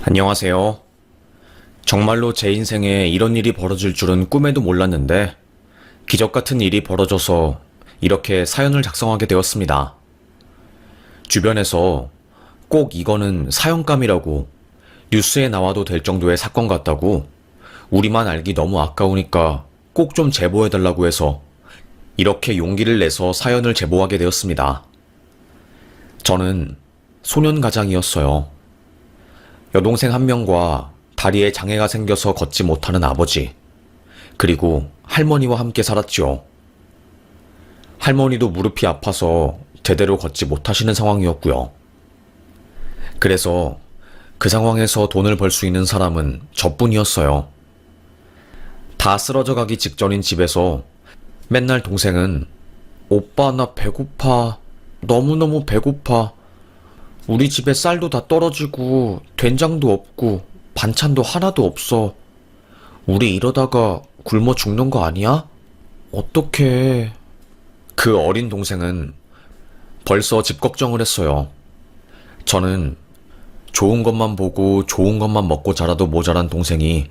안녕하세요. 정말로 제 인생에 이런 일이 벌어질 줄은 꿈에도 몰랐는데, 기적 같은 일이 벌어져서 이렇게 사연을 작성하게 되었습니다. 주변에서 꼭 이거는 사형감이라고, 뉴스에 나와도 될 정도의 사건 같다고, 우리만 알기 너무 아까우니까 꼭 좀 제보해달라고 해서 이렇게 용기를 내서 사연을 제보하게 되었습니다. 저는 소년가장이었어요. 여동생 한 명과 다리에 장애가 생겨서 걷지 못하는 아버지, 그리고 할머니와 함께 살았지요. 할머니도 무릎이 아파서 제대로 걷지 못하시는 상황이었고요. 그래서 그 상황에서 돈을 벌 수 있는 사람은 저뿐이었어요. 다 쓰러져 가기 직전인 집에서 맨날 동생은 오빠 나 배고파. 너무너무 배고파. 우리 집에 쌀도 다 떨어지고 된장도 없고 반찬도 하나도 없어. 우리 이러다가 굶어 죽는 거 아니야? 어떡해. 그 어린 동생은 벌써 집 걱정을 했어요. 저는 좋은 것만 보고 좋은 것만 먹고 자라도 모자란 동생이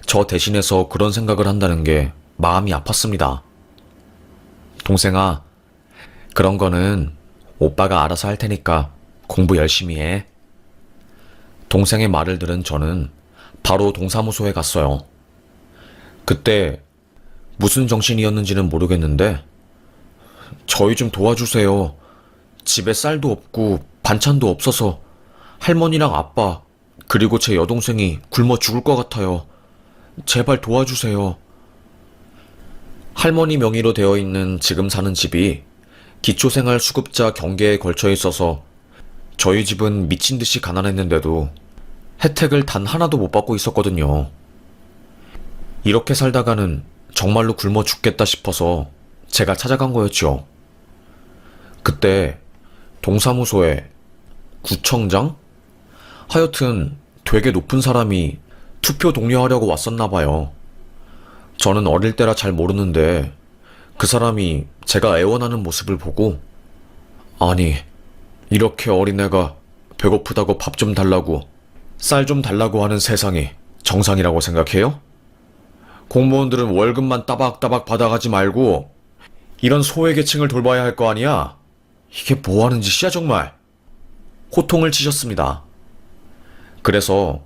저 대신해서 그런 생각을 한다는 게 마음이 아팠습니다. 동생아, 그런 거는 오빠가 알아서 할 테니까 공부 열심히 해. 동생의 말을 들은 저는 바로 동사무소에 갔어요. 그때 무슨 정신이었는지는 모르겠는데, 저희 좀 도와주세요. 집에 쌀도 없고 반찬도 없어서 할머니랑 아빠, 그리고 제 여동생이 굶어 죽을 것 같아요. 제발 도와주세요. 할머니 명의로 되어 있는 지금 사는 집이 기초생활수급자 경계에 걸쳐 있어서 저희 집은 미친 듯이 가난했는데도 혜택을 단 하나도 못 받고 있었거든요. 이렇게 살다가는 정말로 굶어 죽겠다 싶어서 제가 찾아간 거였죠. 그때 동사무소에 구청장? 하여튼 되게 높은 사람이 투표 독려하려고 왔었나 봐요. 저는 어릴 때라 잘 모르는데 그 사람이 제가 애원하는 모습을 보고, 아니, 이렇게 어린애가 배고프다고 밥 좀 달라고, 쌀 좀 달라고 하는 세상이 정상이라고 생각해요? 공무원들은 월급만 따박따박 받아가지 말고 이런 소외계층을 돌봐야 할 거 아니야? 이게 뭐 하는 짓이야 정말? 호통을 치셨습니다. 그래서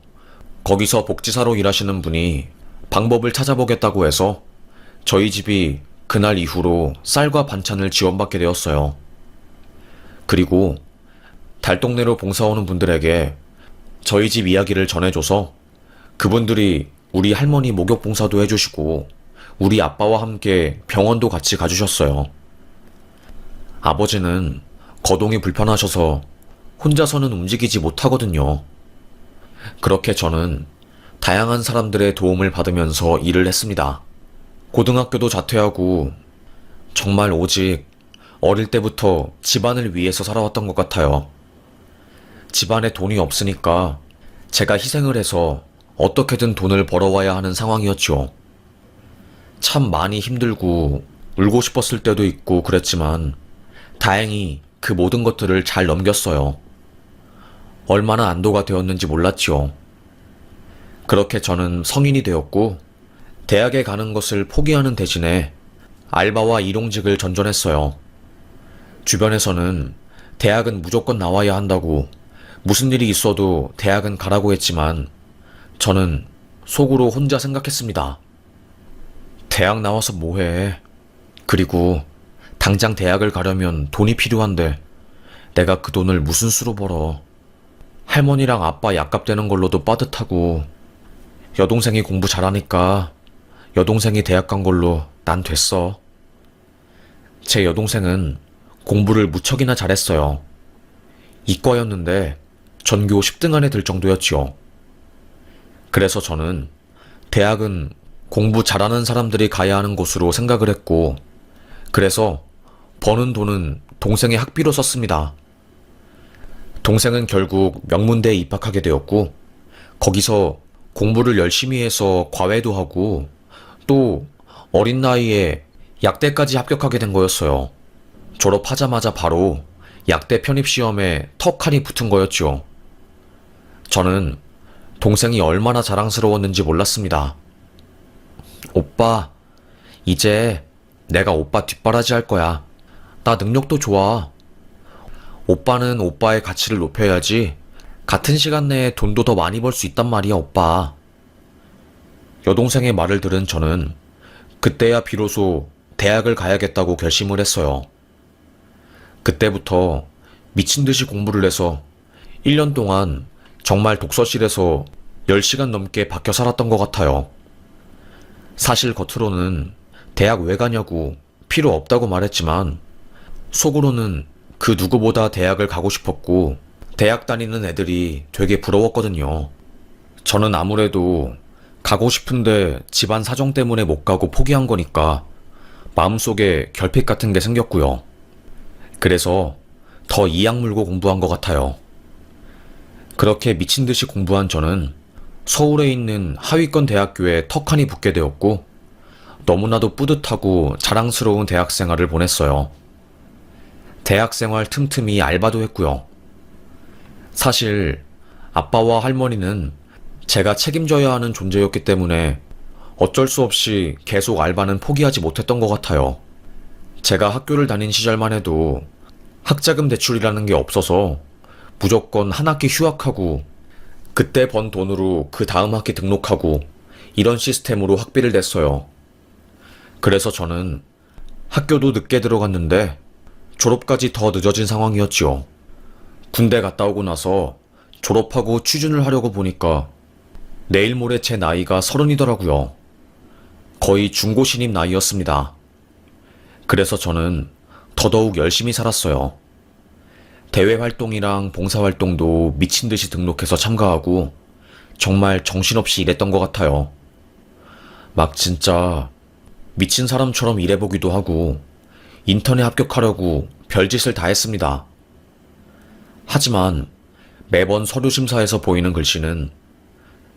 거기서 복지사로 일하시는 분이 방법을 찾아보겠다고 해서 저희 집이 그날 이후로 쌀과 반찬을 지원받게 되었어요. 그리고 달동네로 봉사 오는 분들에게 저희 집 이야기를 전해줘서 그분들이 우리 할머니 목욕 봉사도 해주시고 우리 아빠와 함께 병원도 같이 가주셨어요. 아버지는 거동이 불편하셔서 혼자서는 움직이지 못하거든요. 그렇게 저는 다양한 사람들의 도움을 받으면서 일을 했습니다. 고등학교도 자퇴하고 정말 오직 어릴 때부터 집안을 위해서 살아왔던 것 같아요. 집안에 돈이 없으니까 제가 희생을 해서 어떻게든 돈을 벌어와야 하는 상황이었죠. 참 많이 힘들고 울고 싶었을 때도 있고 그랬지만 다행히 그 모든 것들을 잘 넘겼어요. 얼마나 안도가 되었는지 몰랐지요. 그렇게 저는 성인이 되었고 대학에 가는 것을 포기하는 대신에 알바와 일용직을 전전했어요. 주변에서는 대학은 무조건 나와야 한다고, 무슨 일이 있어도 대학은 가라고 했지만 저는 속으로 혼자 생각했습니다. 대학 나와서 뭐해? 그리고 당장 대학을 가려면 돈이 필요한데 내가 그 돈을 무슨 수로 벌어? 할머니랑 아빠 약값 되는 걸로도 빠듯하고, 여동생이 공부 잘하니까 여동생이 대학 간 걸로 난 됐어. 제 여동생은 공부를 무척이나 잘했어요. 이과였는데 전교 10등 안에 들 정도였지요. 그래서 저는 대학은 공부 잘하는 사람들이 가야 하는 곳으로 생각을 했고, 그래서 버는 돈은 동생의 학비로 썼습니다. 동생은 결국 명문대에 입학하게 되었고, 거기서 공부를 열심히 해서 과외도 하고, 또 어린 나이에 약대까지 합격하게 된 거였어요. 졸업하자마자 바로 약대 편입시험에 턱하니 붙은 거였죠. 저는 동생이 얼마나 자랑스러웠는지 몰랐습니다. 오빠, 이제 내가 오빠 뒷바라지 할 거야. 나 능력도 좋아. 오빠는 오빠의 가치를 높여야지 같은 시간 내에 돈도 더 많이 벌 수 있단 말이야, 오빠. 여동생의 말을 들은 저는 그때야 비로소 대학을 가야겠다고 결심을 했어요. 그때부터 미친 듯이 공부를 해서 1년 동안 정말 독서실에서 10시간 넘게 박혀 살았던 것 같아요. 사실 겉으로는 대학 왜 가냐고 필요 없다고 말했지만 속으로는 그 누구보다 대학을 가고 싶었고 대학 다니는 애들이 되게 부러웠거든요. 저는 아무래도 가고 싶은데 집안 사정 때문에 못 가고 포기한 거니까 마음속에 결핍 같은 게 생겼고요. 그래서 더 이악 물고 공부한 것 같아요. 그렇게 미친 듯이 공부한 저는 서울에 있는 하위권 대학교에 턱하니 붙게 되었고 너무나도 뿌듯하고 자랑스러운 대학 생활을 보냈어요. 대학 생활 틈틈이 알바도 했고요. 사실 아빠와 할머니는 제가 책임져야 하는 존재였기 때문에 어쩔 수 없이 계속 알바는 포기하지 못했던 것 같아요. 제가 학교를 다닌 시절만 해도 학자금 대출이라는 게 없어서 무조건 한 학기 휴학하고 그때 번 돈으로 그 다음 학기 등록하고 이런 시스템으로 학비를 냈어요. 그래서 저는 학교도 늦게 들어갔는데 졸업까지 더 늦어진 상황이었지요. 군대 갔다 오고 나서 졸업하고 취준을 하려고 보니까 내일 모레 제 나이가 30이더라고요. 거의 중고 신입 나이였습니다. 그래서 저는 더더욱 열심히 살았어요. 대외 활동이랑 봉사 활동도 미친 듯이 등록해서 참가하고 정말 정신없이 일했던 것 같아요. 막 진짜 미친 사람처럼 일해보기도 하고 인턴에 합격하려고 별짓을 다 했습니다. 하지만 매번 서류 심사에서 보이는 글씨는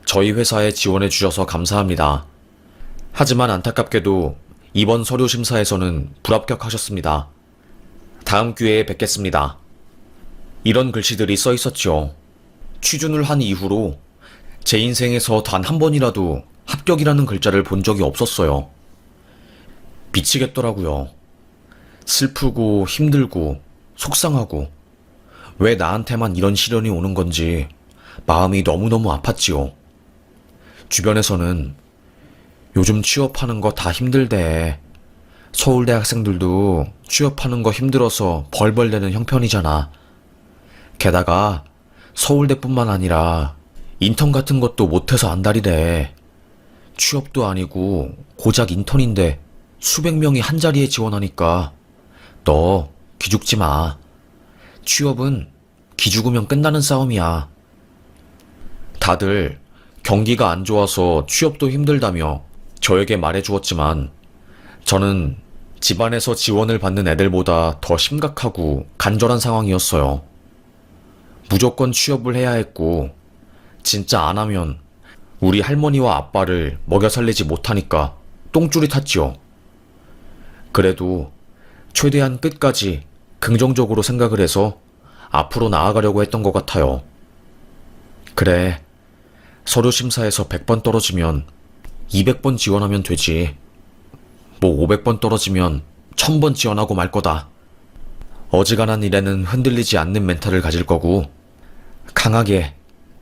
저희 회사에 지원해 주셔서 감사합니다. 하지만 안타깝게도 이번 서류 심사에서는 불합격하셨습니다. 다음 기회에 뵙겠습니다. 이런 글씨들이 써 있었죠. 취준을 한 이후로 제 인생에서 단 한 번이라도 합격이라는 글자를 본 적이 없었어요. 미치겠더라고요. 슬프고 힘들고 속상하고 왜 나한테만 이런 시련이 오는 건지 마음이 너무너무 아팠지요. 주변에서는 요즘 취업하는 거 다 힘들대. 서울대 학생들도 취업하는 거 힘들어서 벌벌 내는 형편이잖아. 게다가 서울대뿐만 아니라 인턴 같은 것도 못해서 안달이래. 취업도 아니고 고작 인턴인데 수백 명이 한 자리에 지원하니까 너 기죽지 마. 취업은 기죽으면 끝나는 싸움이야. 다들 경기가 안 좋아서 취업도 힘들다며 저에게 말해주었지만 저는 집안에서 지원을 받는 애들보다 더 심각하고 간절한 상황이었어요. 무조건 취업을 해야 했고 진짜 안 하면 우리 할머니와 아빠를 먹여 살리지 못하니까 똥줄이 탔지요. 그래도 최대한 끝까지 긍정적으로 생각을 해서 앞으로 나아가려고 했던 것 같아요. 그래, 서류 심사에서 100번 떨어지면 200번 지원하면 되지. 뭐 500번 떨어지면 1000번 지원하고 말 거다. 어지간한 일에는 흔들리지 않는 멘탈을 가질 거고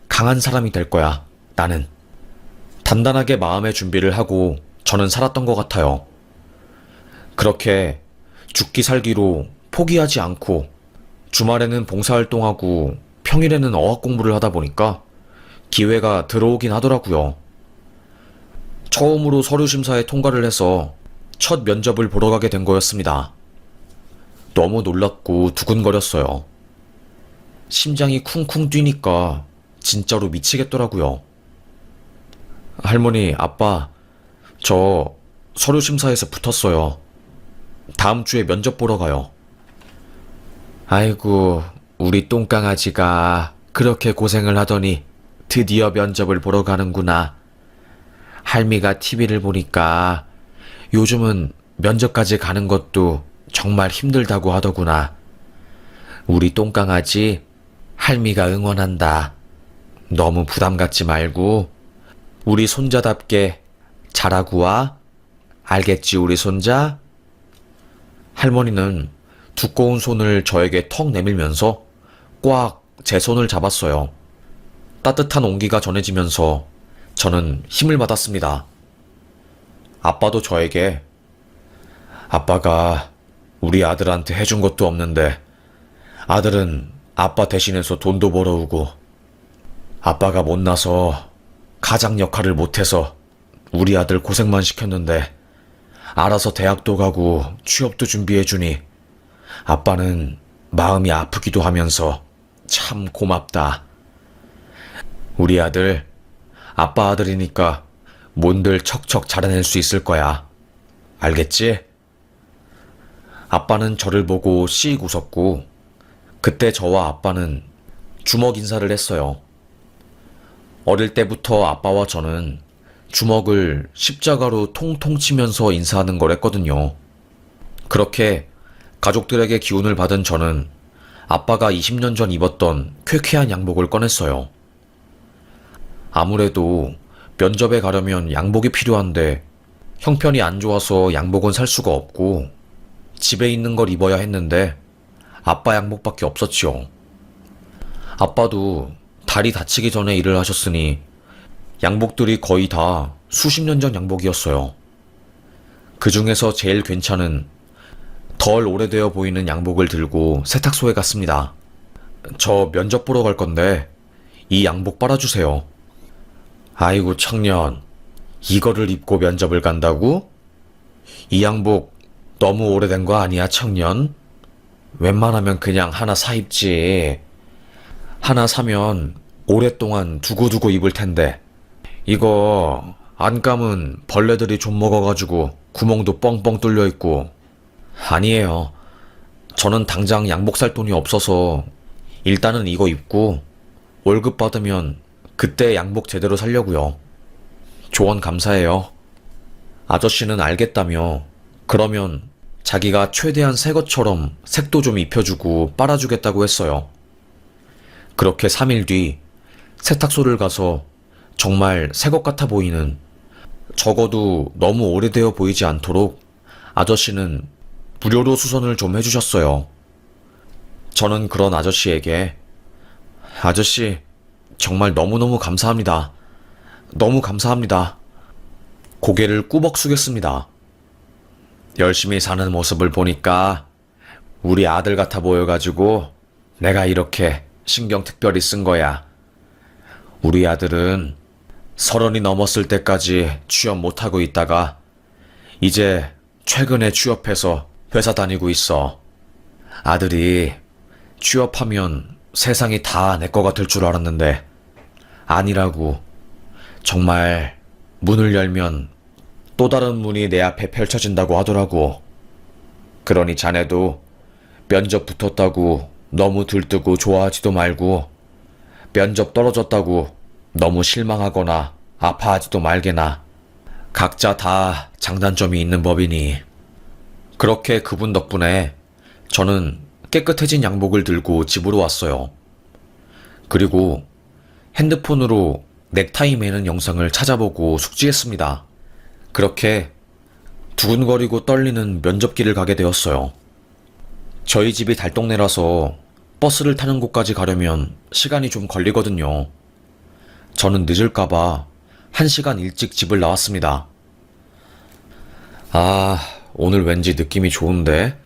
강한 사람이 될 거야, 나는. 단단하게 마음의 준비를 하고 저는 살았던 것 같아요. 그렇게 죽기 살기로 포기하지 않고 주말에는 봉사활동하고 평일에는 어학 공부를 하다 보니까 기회가 들어오긴 하더라고요. 처음으로 서류 심사에 통과를 해서 첫 면접을 보러 가게 된 거였습니다. 너무 놀랍고 두근거렸어요. 심장이 쿵쿵 뛰니까 진짜로 미치겠더라고요. 할머니, 아빠, 저 서류 심사에서 붙었어요. 다음 주에 면접 보러 가요. 아이고, 우리 똥강아지가 그렇게 고생을 하더니 드디어 면접을 보러 가는구나. 할미가 TV를 보니까 요즘은 면접까지 가는 것도 정말 힘들다고 하더구나. 우리 똥강아지 할미가 응원한다. 너무 부담 갖지 말고 우리 손자답게 잘하고 와. 알겠지, 우리 손자? 할머니는 두꺼운 손을 저에게 턱 내밀면서 꽉 제 손을 잡았어요. 따뜻한 온기가 전해지면서 저는 힘을 받았습니다. 아빠도 저에게 아빠가 우리 아들한테 해준 것도 없는데 아들은 아빠 대신해서 돈도 벌어오고 아빠가 못나서 가장 역할을 못해서 우리 아들 고생만 시켰는데 알아서 대학도 가고 취업도 준비해주니 아빠는 마음이 아프기도 하면서 참 고맙다. 우리 아들, 아빠 아들이니까 뭔들 척척 잘해낼 수 있을 거야. 알겠지? 아빠는 저를 보고 씩 웃었고 그때 저와 아빠는 주먹 인사를 했어요. 어릴 때부터 아빠와 저는 주먹을 십자가로 통통 치면서 인사하는 걸 했거든요. 그렇게 가족들에게 기운을 받은 저는 아빠가 20년 전 입었던 쾌쾌한 양복을 꺼냈어요. 아무래도 면접에 가려면 양복이 필요한데 형편이 안 좋아서 양복은 살 수가 없고 집에 있는 걸 입어야 했는데 아빠 양복밖에 없었지요. 아빠도 다리 다치기 전에 일을 하셨으니 양복들이 거의 다 수십 년 전 양복이었어요. 그 중에서 제일 괜찮은 덜 오래되어 보이는 양복을 들고 세탁소에 갔습니다. 저 면접 보러 갈 건데 이 양복 빨아주세요. 아이고 청년, 이거를 입고 면접을 간다고? 이 양복 너무 오래된 거 아니야 청년? 웬만하면 그냥 하나 사 입지. 하나 사면 오랫동안 두고두고 입을 텐데 이거 안 감은 벌레들이 좀 먹어가지고 구멍도 뻥뻥 뚫려 있고. 아니에요. 저는 당장 양복 살 돈이 없어서 일단은 이거 입고 월급 받으면 그때 양복 제대로 살려고요. 조언 감사해요. 아저씨는 알겠다며 그러면 자기가 최대한 새 것처럼 색도 좀 입혀주고 빨아주겠다고 했어요. 그렇게 3일 뒤 세탁소를 가서 정말 새 것 같아 보이는, 적어도 너무 오래되어 보이지 않도록 아저씨는 무료로 수선을 좀 해주셨어요. 저는 그런 아저씨에게 아저씨 정말 너무너무 감사합니다. 너무 감사합니다. 고개를 꾸벅 숙였습니다. 열심히 사는 모습을 보니까 우리 아들 같아 보여가지고 내가 이렇게 신경 특별히 쓴 거야. 우리 아들은 30이 넘었을 때까지 취업 못하고 있다가 이제 최근에 취업해서 회사 다니고 있어. 아들이 취업하면 세상이 다 내 거가 될 줄 알았는데 아니라고. 정말 문을 열면 또 다른 문이 내 앞에 펼쳐진다고 하더라고. 그러니 자네도 면접 붙었다고 너무 들뜨고 좋아하지도 말고 면접 떨어졌다고 너무 실망하거나 아파하지도 말게나. 각자 다 장단점이 있는 법이니. 그렇게 그분 덕분에 저는 깨끗해진 양복을 들고 집으로 왔어요. 그리고 핸드폰으로 넥타이 매는 영상을 찾아보고 숙지했습니다. 그렇게 두근거리고 떨리는 면접기를 가게 되었어요. 저희 집이 달동네라서 버스를 타는 곳까지 가려면 시간이 좀 걸리거든요. 저는 늦을까봐 1시간 일찍 집을 나왔습니다. 오늘 왠지 느낌이 좋은데?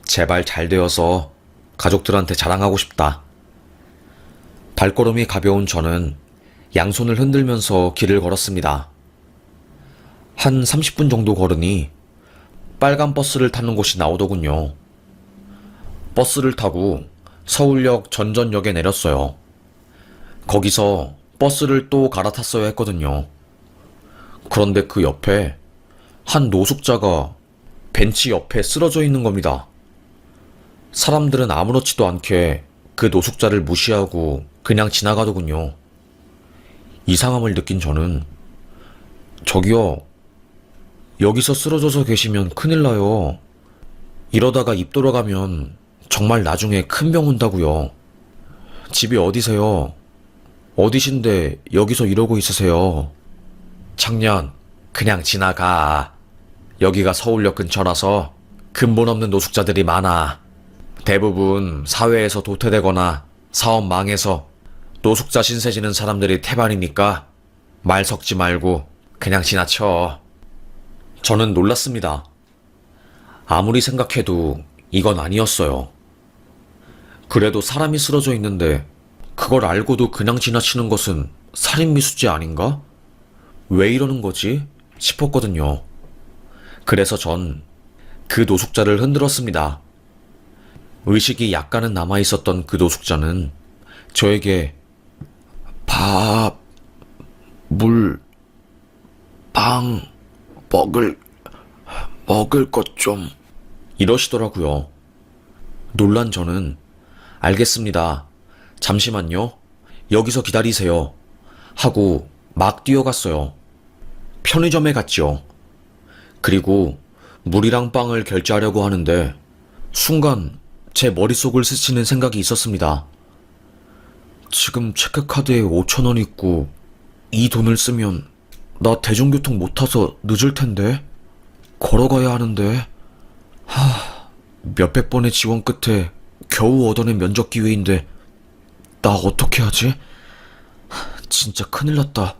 제발 잘 되어서 가족들한테 자랑하고 싶다. 발걸음이 가벼운 저는 양손을 흔들면서 길을 걸었습니다. 한 30분 정도 걸으니 빨간 버스를 타는 곳이 나오더군요. 버스를 타고 서울역 전전역에 내렸어요. 거기서 버스를 또 갈아탔어야 했거든요. 그런데 그 옆에 한 노숙자가 벤치 옆에 쓰러져 있는 겁니다. 사람들은 아무렇지도 않게 그 노숙자를 무시하고 그냥 지나가더군요. 이상함을 느낀 저는 저기요, 여기서 쓰러져서 계시면 큰일 나요. 이러다가 입 돌아가면 정말 나중에 큰 병 온다고요. 집이 어디세요? 어디신데 여기서 이러고 있으세요? 청년, 그냥 지나가. 여기가 서울역 근처라서 근본 없는 노숙자들이 많아. 대부분 사회에서 도태되거나 사업 망해서 노숙자 신세 지는 사람들이 태반이니까 말 섞지 말고 그냥 지나쳐. 저는 놀랐습니다. 아무리 생각해도 이건 아니었어요. 그래도 사람이 쓰러져 있는데 그걸 알고도 그냥 지나치는 것은 살인미수죄 아닌가? 왜 이러는 거지? 싶었거든요. 그래서 전 그 노숙자를 흔들었습니다. 의식이 약간은 남아있었던 그 노숙자는 저에게 밥, 물, 빵, 먹을 것 좀 이러시더라고요. 놀란 저는 알겠습니다. 잠시만요. 여기서 기다리세요. 하고 막 뛰어갔어요. 편의점에 갔죠. 그리고 물이랑 빵을 결제하려고 하는데 순간 제 머릿속을 스치는 생각이 있었습니다. 지금 체크카드에 5,000원 있고 이 돈을 쓰면 나 대중교통 못 타서 늦을 텐데? 걸어가야 하는데? 몇백 번의 지원 끝에 겨우 얻어낸 면접 기회인데 나 어떻게 하지? 진짜 큰일 났다.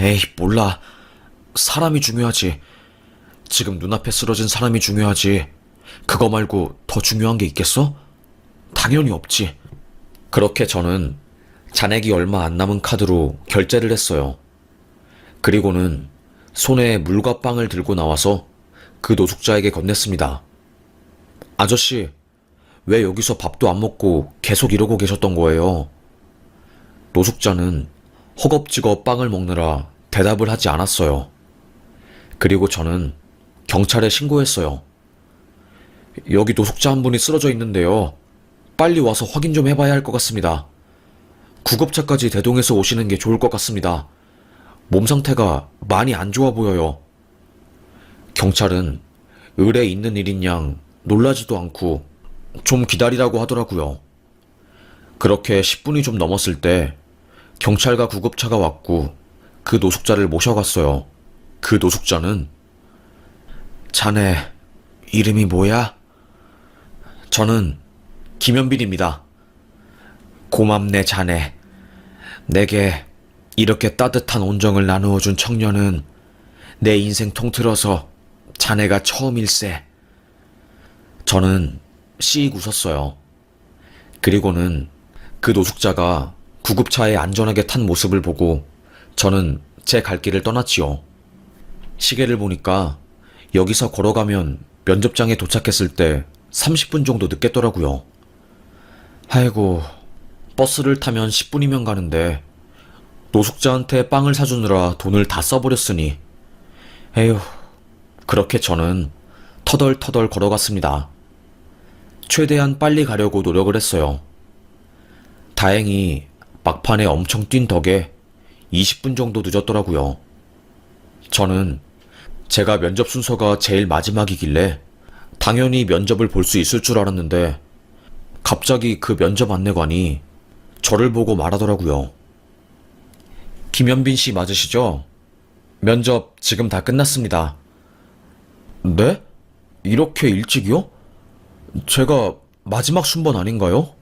에이, 몰라. 사람이 중요하지. 지금 눈앞에 쓰러진 사람이 중요하지. 그거 말고 더 중요한 게 있겠어? 당연히 없지. 그렇게 저는 잔액이 얼마 안 남은 카드로 결제를 했어요. 그리고는 손에 물과 빵을 들고 나와서 그 노숙자에게 건넸습니다. 아저씨, 왜 여기서 밥도 안 먹고 계속 이러고 계셨던 거예요? 노숙자는 허겁지겁 빵을 먹느라 대답을 하지 않았어요. 그리고 저는 경찰에 신고했어요. 여기 노숙자 한 분이 쓰러져 있는데요. 빨리 와서 확인 좀 해봐야 할 것 같습니다. 구급차까지 대동해서 오시는 게 좋을 것 같습니다. 몸 상태가 많이 안 좋아 보여요. 경찰은 의뢰 있는 일인 양 놀라지도 않고 좀 기다리라고 하더라고요. 그렇게 10분이 좀 넘었을 때 경찰과 구급차가 왔고 그 노숙자를 모셔갔어요. 그 노숙자는 자네 이름이 뭐야? 저는 김현빈입니다. 고맙네 자네. 내게 이렇게 따뜻한 온정을 나누어준 청년은 내 인생 통틀어서 자네가 처음일세. 저는 씩 웃었어요. 그리고는 그 노숙자가 구급차에 안전하게 탄 모습을 보고 저는 제 갈 길을 떠났지요. 시계를 보니까 여기서 걸어가면 면접장에 도착했을 때 30분 정도 늦겠더라고요. 아이고, 버스를 타면 10분이면 가는데 노숙자한테 빵을 사주느라 돈을 다 써버렸으니 에휴, 그렇게 저는 터덜터덜 걸어갔습니다. 최대한 빨리 가려고 노력을 했어요. 다행히 막판에 엄청 뛴 덕에 20분 정도 늦었더라고요. 저는 제가 면접 순서가 제일 마지막이길래 당연히 면접을 볼 수 있을 줄 알았는데 갑자기 그 면접 안내관이 저를 보고 말하더라고요. 김현빈 씨 맞으시죠? 면접 지금 다 끝났습니다. 네? 이렇게 일찍이요? 제가 마지막 순번 아닌가요?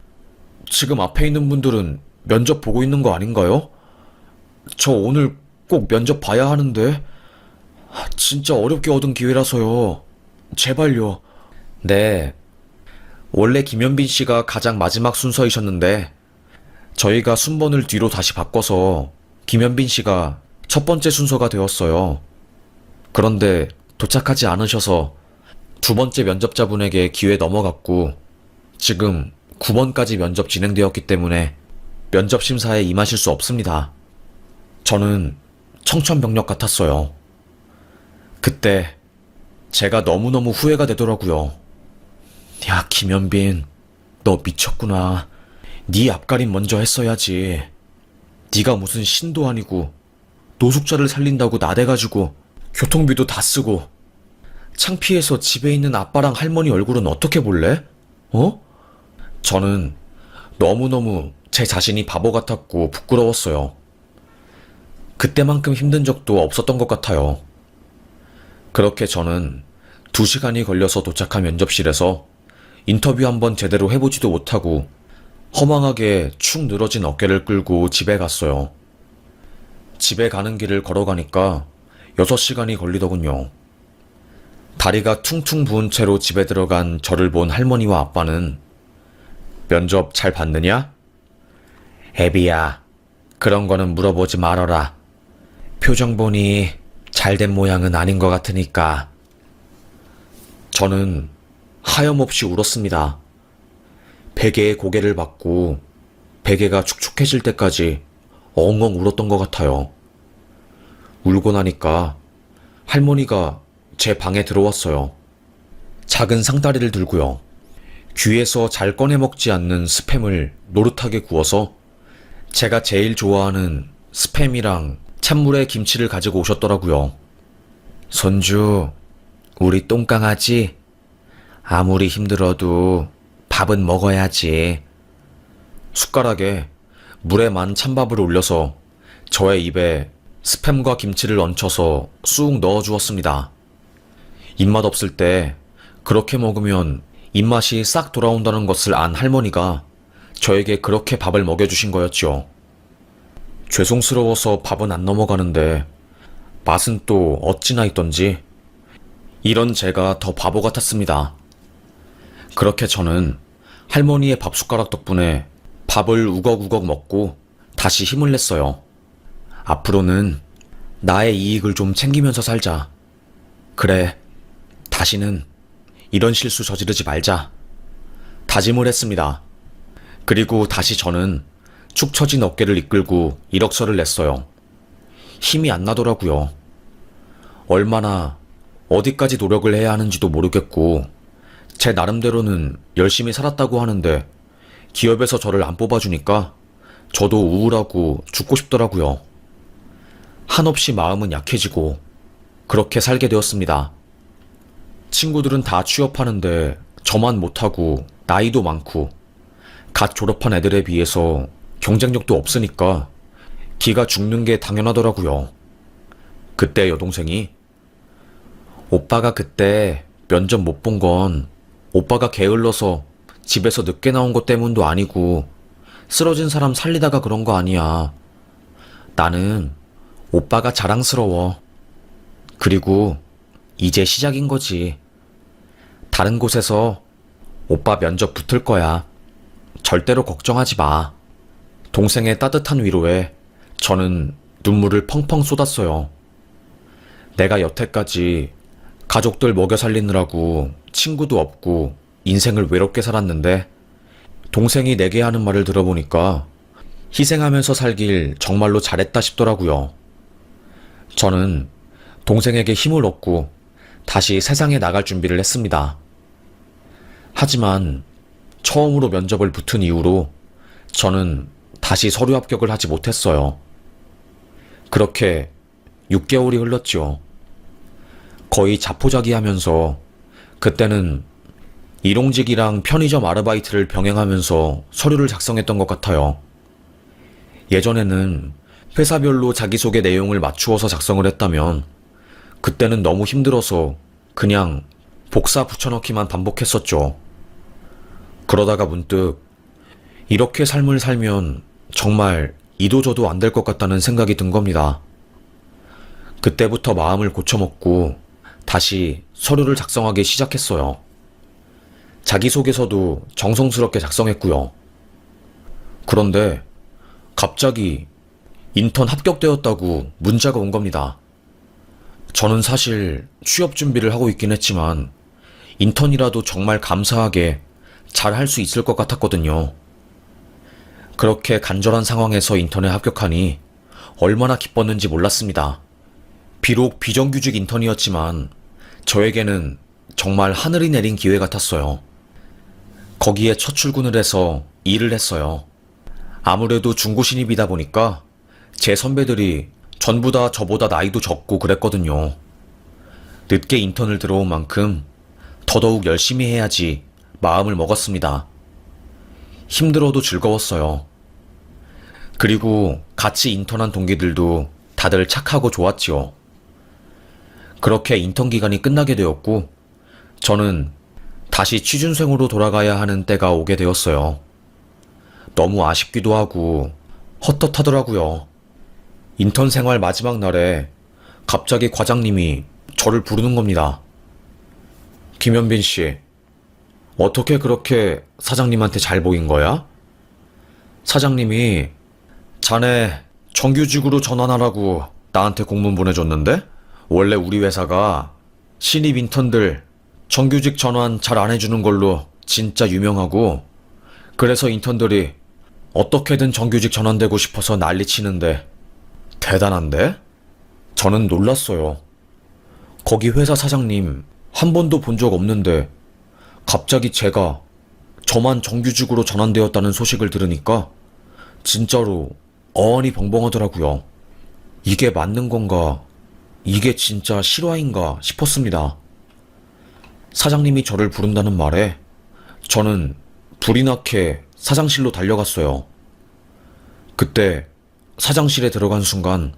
지금 앞에 있는 분들은 면접 보고 있는 거 아닌가요? 저 오늘 꼭 면접 봐야 하는데 진짜 어렵게 얻은 기회라서요. 제발요. 네. 원래 김현빈 씨가 가장 마지막 순서이셨는데 저희가 순번을 뒤로 다시 바꿔서 김현빈 씨가 첫 번째 순서가 되었어요. 그런데 도착하지 않으셔서 두 번째 면접자분에게 기회 넘어갔고 지금 9번까지 면접 진행되었기 때문에 면접 심사에 임하실 수 없습니다. 저는 청천벽력 같았어요. 그때 제가 너무너무 후회가 되더라고요. 야, 김현빈, 너 미쳤구나. 네 앞가림 먼저 했어야지. 네가 무슨 신도 아니고 노숙자를 살린다고 나대가지고 교통비도 다 쓰고 창피해서 집에 있는 아빠랑 할머니 얼굴은 어떻게 볼래? 어? 저는 너무너무 제 자신이 바보 같았고 부끄러웠어요. 그때만큼 힘든 적도 없었던 것 같아요. 그렇게 저는 2시간이 걸려서 도착한 면접실에서 인터뷰 한번 제대로 해보지도 못하고 허망하게 축 늘어진 어깨를 끌고 집에 갔어요. 집에 가는 길을 걸어가니까 6시간이 걸리더군요. 다리가 퉁퉁 부은 채로 집에 들어간 저를 본 할머니와 아빠는 면접 잘 봤느냐? 애비야, 그런 거는 물어보지 말어라. 표정 보니 잘된 모양은 아닌 것 같으니까. 저는 하염없이 울었습니다. 베개에 고개를 받고 베개가 축축해질 때까지 엉엉 울었던 것 같아요. 울고 나니까 할머니가 제 방에 들어왔어요. 작은 상다리를 들고요. 귀에서 잘 꺼내 먹지 않는 스팸을 노릇하게 구워서 제가 제일 좋아하는 스팸이랑 찬물에 김치를 가지고 오셨더라고요. 손주, 우리 똥강아지, 아무리 힘들어도 밥은 먹어야지. 숟가락에 물에 만 찬밥을 올려서 저의 입에 스팸과 김치를 얹혀서 쑥 넣어 주었습니다. 입맛 없을 때 그렇게 먹으면 입맛이 싹 돌아온다는 것을 안 할머니가 저에게 그렇게 밥을 먹여주신 거였죠. 죄송스러워서 밥은 안 넘어가는데 맛은 또 어찌나 있던지 이런 제가 더 바보 같았습니다. 그렇게 저는 할머니의 밥숟가락 덕분에 밥을 우걱우걱 먹고 다시 힘을 냈어요. 앞으로는 나의 이익을 좀 챙기면서 살자. 그래, 다시는 이런 실수 저지르지 말자. 다짐을 했습니다. 그리고 다시 저는 축 처진 어깨를 이끌고 이력서를 냈어요. 힘이 안 나더라고요. 얼마나 어디까지 노력을 해야 하는지도 모르겠고 제 나름대로는 열심히 살았다고 하는데 기업에서 저를 안 뽑아주니까 저도 우울하고 죽고 싶더라고요. 한없이 마음은 약해지고 그렇게 살게 되었습니다. 친구들은 다 취업하는데 저만 못하고 나이도 많고 갓 졸업한 애들에 비해서 경쟁력도 없으니까 기가 죽는 게 당연하더라고요. 그때 여동생이 오빠가 그때 면접 못 본 건 오빠가 게을러서 집에서 늦게 나온 것 때문도 아니고 쓰러진 사람 살리다가 그런 거 아니야. 나는 오빠가 자랑스러워. 그리고 이제 시작인 거지. 다른 곳에서 오빠 면접 붙을 거야. 절대로 걱정하지 마. 동생의 따뜻한 위로에 저는 눈물을 펑펑 쏟았어요. 내가 여태까지 가족들 먹여 살리느라고 친구도 없고 인생을 외롭게 살았는데 동생이 내게 하는 말을 들어보니까 희생하면서 살길 정말로 잘했다 싶더라고요. 저는 동생에게 힘을 얻고 다시 세상에 나갈 준비를 했습니다. 하지만 처음으로 면접을 붙은 이후로 저는 다시 서류 합격을 하지 못했어요. 그렇게 6개월이 흘렀죠. 거의 자포자기하면서 그때는 일용직이랑 편의점 아르바이트를 병행하면서 서류를 작성했던 것 같아요. 예전에는 회사별로 자기소개 내용을 맞추어서 작성을 했다면 그때는 너무 힘들어서 그냥 복사 붙여넣기만 반복했었죠. 그러다가 문득 이렇게 삶을 살면 정말 이도저도 안 될 것 같다는 생각이 든 겁니다. 그때부터 마음을 고쳐먹고 다시 서류를 작성하기 시작했어요. 자기소개서도 정성스럽게 작성했고요. 그런데 갑자기 인턴 합격되었다고 문자가 온 겁니다. 저는 사실 취업 준비를 하고 있긴 했지만 인턴이라도 정말 감사하게 잘 할 수 있을 것 같았거든요. 그렇게 간절한 상황에서 인턴에 합격하니 얼마나 기뻤는지 몰랐습니다. 비록 비정규직 인턴이었지만 저에게는 정말 하늘이 내린 기회 같았어요. 거기에 첫 출근을 해서 일을 했어요. 아무래도 중고 신입이다 보니까 제 선배들이 전부 다 저보다 나이도 적고 그랬거든요. 늦게 인턴을 들어온 만큼 더더욱 열심히 해야지 마음을 먹었습니다. 힘들어도 즐거웠어요. 그리고 같이 인턴한 동기들도 다들 착하고 좋았지요. 그렇게 인턴 기간이 끝나게 되었고, 저는 다시 취준생으로 돌아가야 하는 때가 오게 되었어요. 너무 아쉽기도 하고 헛헛하더라고요. 인턴 생활 마지막 날에 갑자기 과장님이 저를 부르는 겁니다. 김현빈 씨, 어떻게 그렇게 사장님한테 잘 보인 거야? 사장님이 자네 정규직으로 전환하라고 나한테 공문 보내줬는데? 원래 우리 회사가 신입 인턴들 정규직 전환 잘 안 해주는 걸로 진짜 유명하고, 그래서 인턴들이 어떻게든 정규직 전환되고 싶어서 난리치는데 대단한데? 저는 놀랐어요. 거기 회사 사장님 한 번도 본 적 없는데 갑자기 제가 저만 정규직으로 전환되었다는 소식을 들으니까 진짜로 어안이 벙벙하더라고요. 이게 맞는 건가? 이게 진짜 실화인가 싶었습니다. 사장님이 저를 부른다는 말에 저는 불이 나게 사장실로 달려갔어요. 그때 사장실에 들어간 순간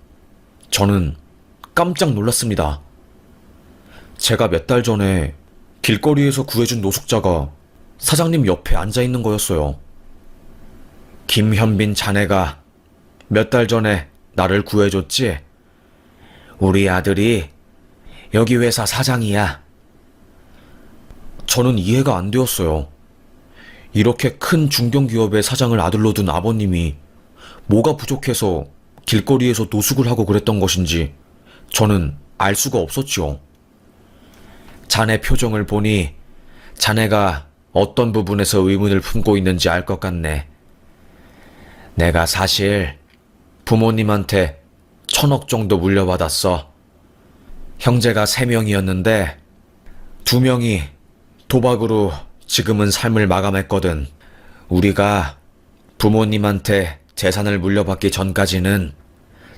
저는 깜짝 놀랐습니다. 제가 몇 달 전에 길거리에서 구해준 노숙자가 사장님 옆에 앉아 있는 거였어요. 김현빈 자네가 몇 달 전에 나를 구해줬지? 우리 아들이 여기 회사 사장이야. 저는 이해가 안 되었어요. 이렇게 큰 중견기업의 사장을 아들로 둔 아버님이 뭐가 부족해서 길거리에서 노숙을 하고 그랬던 것인지 저는 알 수가 없었지요. 자네 표정을 보니 자네가 어떤 부분에서 의문을 품고 있는지 알 것 같네. 내가 사실 부모님한테 1,000억 정도 물려받았어. 형제가 3명이었는데 2명이 도박으로 지금은 삶을 마감했거든. 우리가 부모님한테 재산을 물려받기 전까지는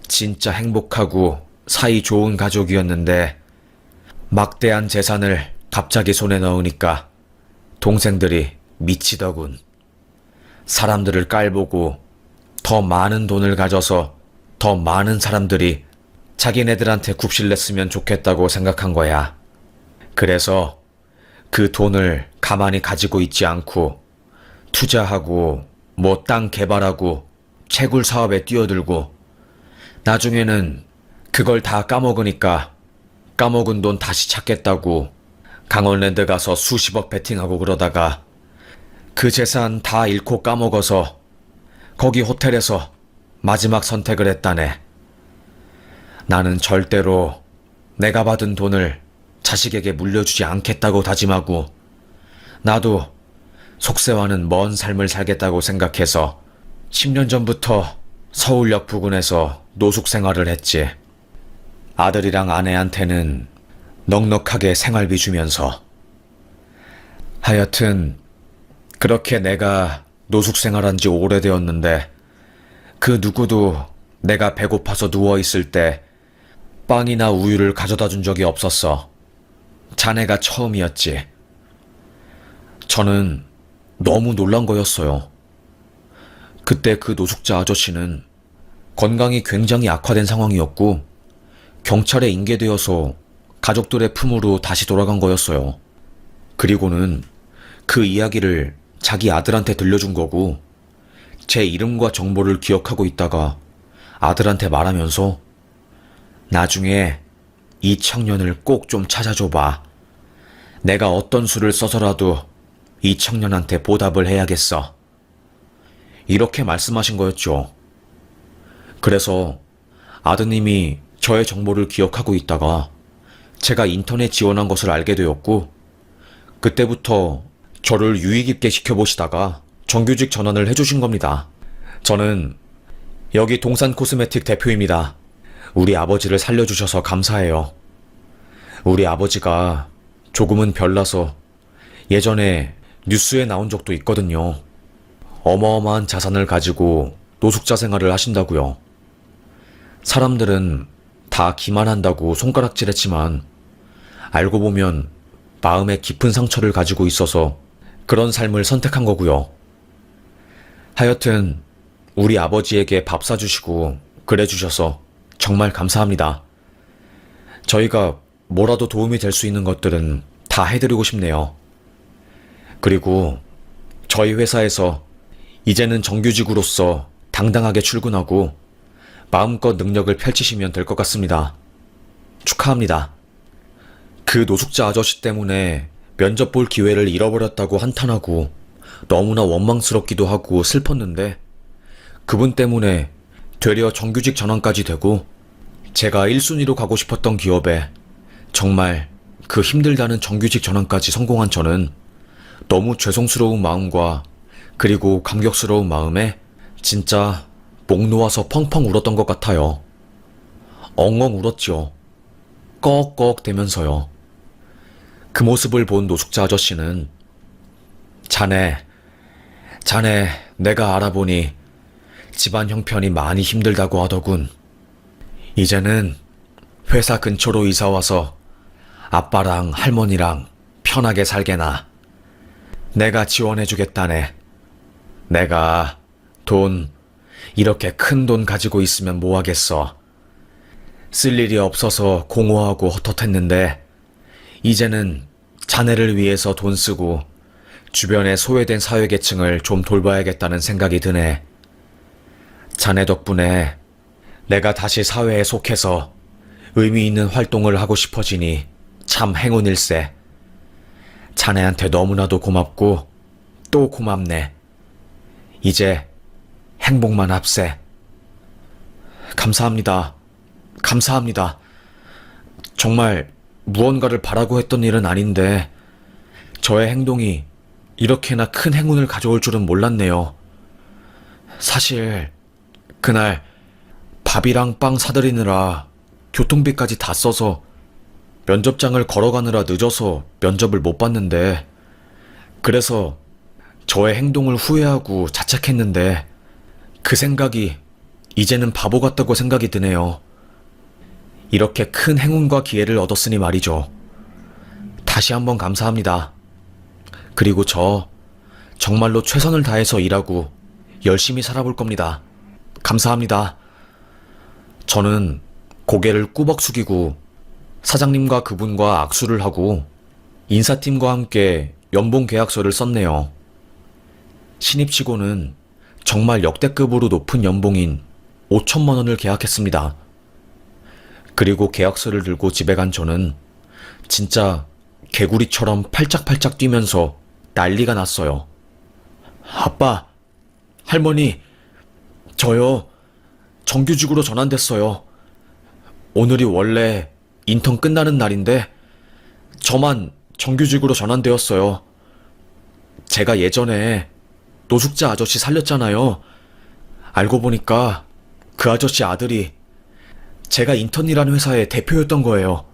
진짜 행복하고 사이 좋은 가족이었는데 막대한 재산을 갑자기 손에 넣으니까 동생들이 미치더군. 사람들을 깔보고 더 많은 돈을 가져서 더 많은 사람들이 자기네들한테 굽실냈으면 좋겠다고 생각한 거야. 그래서 그 돈을 가만히 가지고 있지 않고 투자하고 뭐 땅 개발하고 채굴 사업에 뛰어들고 나중에는 그걸 다 까먹으니까 까먹은 돈 다시 찾겠다고 강원랜드 가서 수십억 베팅하고 그러다가 그 재산 다 잃고 까먹어서 거기 호텔에서 마지막 선택을 했다네. 나는 절대로 내가 받은 돈을 자식에게 물려주지 않겠다고 다짐하고 나도 속세와는 먼 삶을 살겠다고 생각해서 10년 전부터 서울역 부근에서 노숙 생활을 했지. 아들이랑 아내한테는 넉넉하게 생활비 주면서. 하여튼 그렇게 내가 노숙 생활한 지 오래되었는데 그 누구도 내가 배고파서 누워있을 때 빵이나 우유를 가져다 준 적이 없었어. 자네가 처음이었지. 저는 너무 놀란 거였어요. 그때 그 노숙자 아저씨는 건강이 굉장히 악화된 상황이었고 경찰에 인계되어서 가족들의 품으로 다시 돌아간 거였어요. 그리고는 그 이야기를 자기 아들한테 들려준 거고 제 이름과 정보를 기억하고 있다가 아들한테 말하면서 나중에 이 청년을 꼭 좀 찾아줘봐. 내가 어떤 수를 써서라도 이 청년한테 보답을 해야겠어. 이렇게 말씀하신 거였죠. 그래서 아드님이 저의 정보를 기억하고 있다가 제가 인턴에 지원한 것을 알게 되었고 그때부터 저를 유의 깊게 지켜보시다가 정규직 전환을 해주신 겁니다. 저는 여기 동산 코스메틱 대표입니다. 우리 아버지를 살려주셔서 감사해요. 우리 아버지가 조금은 별나서 예전에 뉴스에 나온 적도 있거든요. 어마어마한 자산을 가지고 노숙자 생활을 하신다고요. 사람들은 다 기만한다고 손가락질했지만 알고 보면 마음에 깊은 상처를 가지고 있어서 그런 삶을 선택한 거고요. 하여튼 우리 아버지에게 밥 사주시고 그래 주셔서 정말 감사합니다. 저희가 뭐라도 도움이 될 수 있는 것들은 다 해드리고 싶네요. 그리고 저희 회사에서 이제는 정규직으로서 당당하게 출근하고 마음껏 능력을 펼치시면 될 것 같습니다. 축하합니다. 그 노숙자 아저씨 때문에 면접 볼 기회를 잃어버렸다고 한탄하고 너무나 원망스럽기도 하고 슬펐는데 그분 때문에 되려 정규직 전환까지 되고 제가 1순위로 가고 싶었던 기업에 정말 그 힘들다는 정규직 전환까지 성공한 저는 너무 죄송스러운 마음과 그리고 감격스러운 마음에 진짜 목 놓아서 펑펑 울었던 것 같아요. 엉엉 울었죠. 꺽꺽 대면서요. 그 모습을 본 노숙자 아저씨는 자네 내가 알아보니 집안 형편이 많이 힘들다고 하더군. 이제는 회사 근처로 이사와서 아빠랑 할머니랑 편하게 살게나. 내가 지원해주겠다네. 내가 이렇게 큰 돈 가지고 있으면 뭐하겠어. 쓸 일이 없어서 공허하고 헛헛했는데 이제는 자네를 위해서 돈 쓰고 주변의 소외된 사회계층을 좀 돌봐야겠다는 생각이 드네. 자네 덕분에 내가 다시 사회에 속해서 의미 있는 활동을 하고 싶어지니 참 행운일세. 자네한테 너무나도 고맙고 또 고맙네. 이제 행복만 합세. 감사합니다. 감사합니다. 정말 무언가를 바라고 했던 일은 아닌데 저의 행동이 이렇게나 큰 행운을 가져올 줄은 몰랐네요. 사실 그날 밥이랑 빵 사드리느라 교통비까지 다 써서 면접장을 걸어가느라 늦어서 면접을 못 봤는데 그래서 저의 행동을 후회하고 자책했는데 그 생각이 이제는 바보 같다고 생각이 드네요. 이렇게 큰 행운과 기회를 얻었으니 말이죠. 다시 한번 감사합니다. 그리고 저 정말로 최선을 다해서 일하고 열심히 살아볼 겁니다. 감사합니다. 저는 고개를 꾸벅 숙이고 사장님과 그분과 악수를 하고 인사팀과 함께 연봉 계약서를 썼네요. 신입치고는 정말 역대급으로 높은 연봉인 5천만 원을 계약했습니다. 그리고 계약서를 들고 집에 간 저는 진짜 개구리처럼 팔짝팔짝 뛰면서 난리가 났어요. 아빠, 할머니, 저요, 정규직으로 전환됐어요. 오늘이 원래 인턴 끝나는 날인데 저만 정규직으로 전환되었어요. 제가 예전에 노숙자 아저씨 살렸잖아요. 알고 보니까 그 아저씨 아들이 제가 인턴이라는 회사의 대표였던 거예요.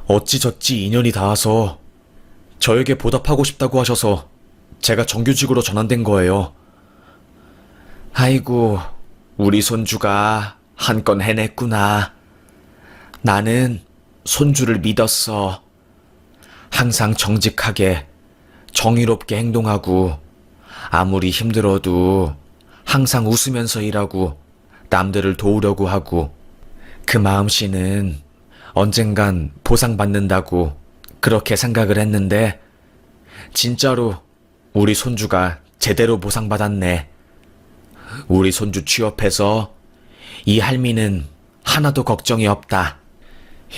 어찌저찌 인연이 닿아서 저에게 보답하고 싶다고 하셔서 제가 정규직으로 전환된 거예요. 아이고, 우리 손주가 한 건 해냈구나. 나는 손주를 믿었어. 항상 정직하게, 정의롭게 행동하고, 아무리 힘들어도 항상 웃으면서 일하고, 남들을 도우려고 하고, 그 마음씨는 언젠간 보상받는다고 그렇게 생각을 했는데, 진짜로 우리 손주가 제대로 보상받았네. 우리 손주 취업해서 이 할미는 하나도 걱정이 없다.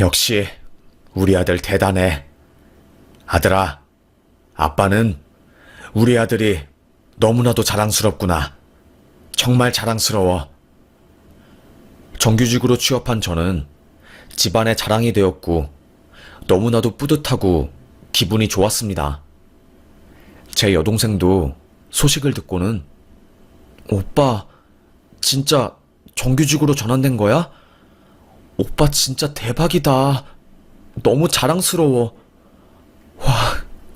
역시 우리 아들 대단해. 아들아, 아빠는 우리 아들이 너무나도 자랑스럽구나. 정말 자랑스러워. 정규직으로 취업한 저는 집안의 자랑이 되었고 너무나도 뿌듯하고 기분이 좋았습니다. 제 여동생도 소식을 듣고는 오빠, 진짜 정규직으로 전환된 거야? 오빠 진짜 대박이다. 너무 자랑스러워. 와,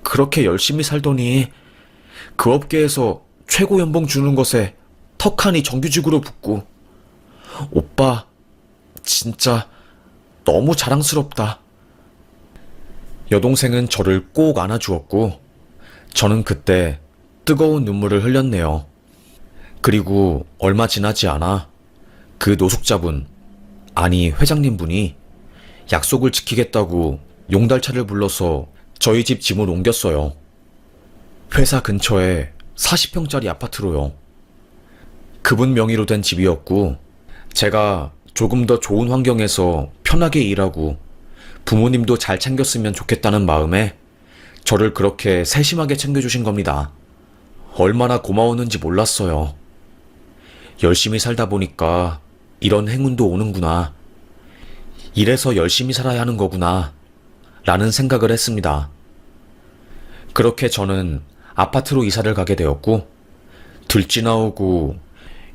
그렇게 열심히 살더니 그 업계에서 최고 연봉 주는 것에 턱하니 정규직으로 붙고. 오빠, 진짜 너무 자랑스럽다. 여동생은 저를 꼭 안아주었고 저는 그때 뜨거운 눈물을 흘렸네요. 그리고 얼마 지나지 않아 그 노숙자분, 아니 회장님분이 약속을 지키겠다고 용달차를 불러서 저희 집 짐을 옮겼어요. 회사 근처에 40평짜리 아파트로요. 그분 명의로 된 집이었고, 제가 조금 더 좋은 환경에서 편하게 일하고 부모님도 잘 챙겼으면 좋겠다는 마음에 저를 그렇게 세심하게 챙겨주신 겁니다. 얼마나 고마웠는지 몰랐어요. 열심히 살다 보니까 이런 행운도 오는구나. 이래서 열심히 살아야 하는 거구나. 라는 생각을 했습니다. 그렇게 저는 아파트로 이사를 가게 되었고, 들쥐 나오고,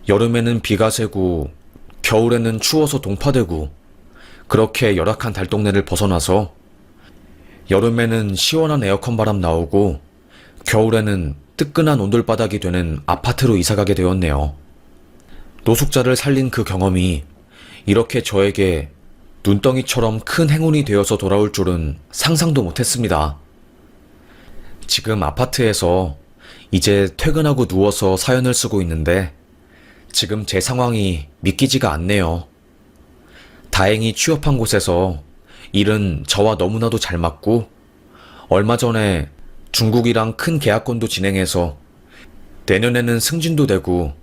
여름에는 비가 새고, 겨울에는 추워서 동파되고, 그렇게 열악한 달동네를 벗어나서, 여름에는 시원한 에어컨 바람 나오고, 겨울에는 뜨끈한 온돌바닥이 되는 아파트로 이사가게 되었네요. 노숙자를 살린 그 경험이 이렇게 저에게 눈덩이처럼 큰 행운이 되어서 돌아올 줄은 상상도 못했습니다. 지금 아파트에서 이제 퇴근하고 누워서 사연을 쓰고 있는데 지금 제 상황이 믿기지가 않네요. 다행히 취업한 곳에서 일은 저와 너무나도 잘 맞고 얼마 전에 중국이랑 큰 계약건도 진행해서 내년에는 승진도 되고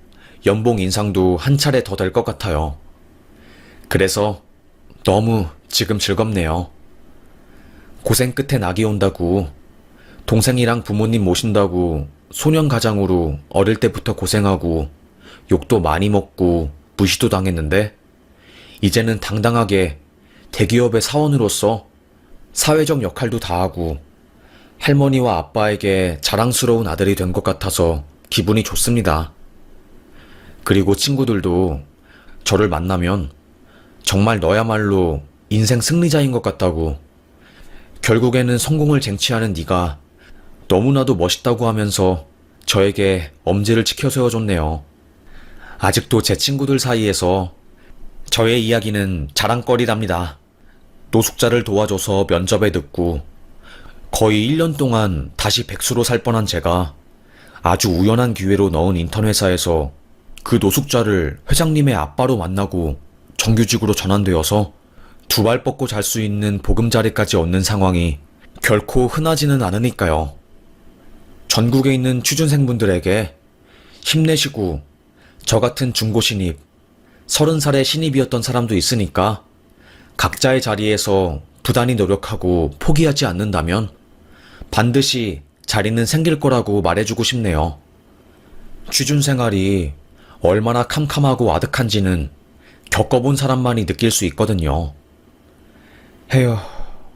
연봉 인상도 한 차례 더 될 것 같아요. 그래서 너무 지금 즐겁네요. 고생 끝에 낙이 온다고 동생이랑 부모님 모신다고 소년 가장으로 어릴 때부터 고생하고 욕도 많이 먹고 무시도 당했는데 이제는 당당하게 대기업의 사원으로서 사회적 역할도 다하고 할머니와 아빠에게 자랑스러운 아들이 된 것 같아서 기분이 좋습니다. 그리고 친구들도 저를 만나면 정말 너야말로 인생 승리자인 것 같다고, 결국에는 성공을 쟁취하는 네가 너무나도 멋있다고 하면서 저에게 엄지를 치켜 세워줬네요. 아직도 제 친구들 사이에서 저의 이야기는 자랑거리랍니다. 노숙자를 도와줘서 면접에 듣고 거의 1년 동안 다시 백수로 살 뻔한 제가 아주 우연한 기회로 넣은 인턴 회사에서 그 노숙자를 회장님의 아빠로 만나고 정규직으로 전환되어서 두 발 뻗고 잘 수 있는 보금자리까지 얻는 상황이 결코 흔하지는 않으니까요. 전국에 있는 취준생분들에게 힘내시고, 저 같은 중고신입, 30살의 신입이었던 사람도 있으니까 각자의 자리에서 부단히 노력하고 포기하지 않는다면 반드시 자리는 생길 거라고 말해주고 싶네요. 취준생활이 얼마나 캄캄하고 아득한지는 겪어본 사람만이 느낄 수 있거든요. 헤휴,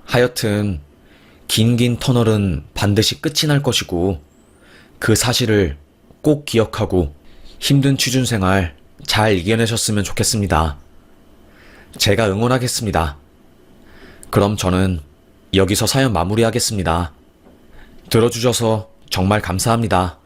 하여튼 긴 터널은 반드시 끝이 날 것이고 그 사실을 꼭 기억하고 힘든 취준생활 잘 이겨내셨으면 좋겠습니다. 제가 응원하겠습니다. 그럼 저는 여기서 사연 마무리하겠습니다. 들어주셔서 정말 감사합니다.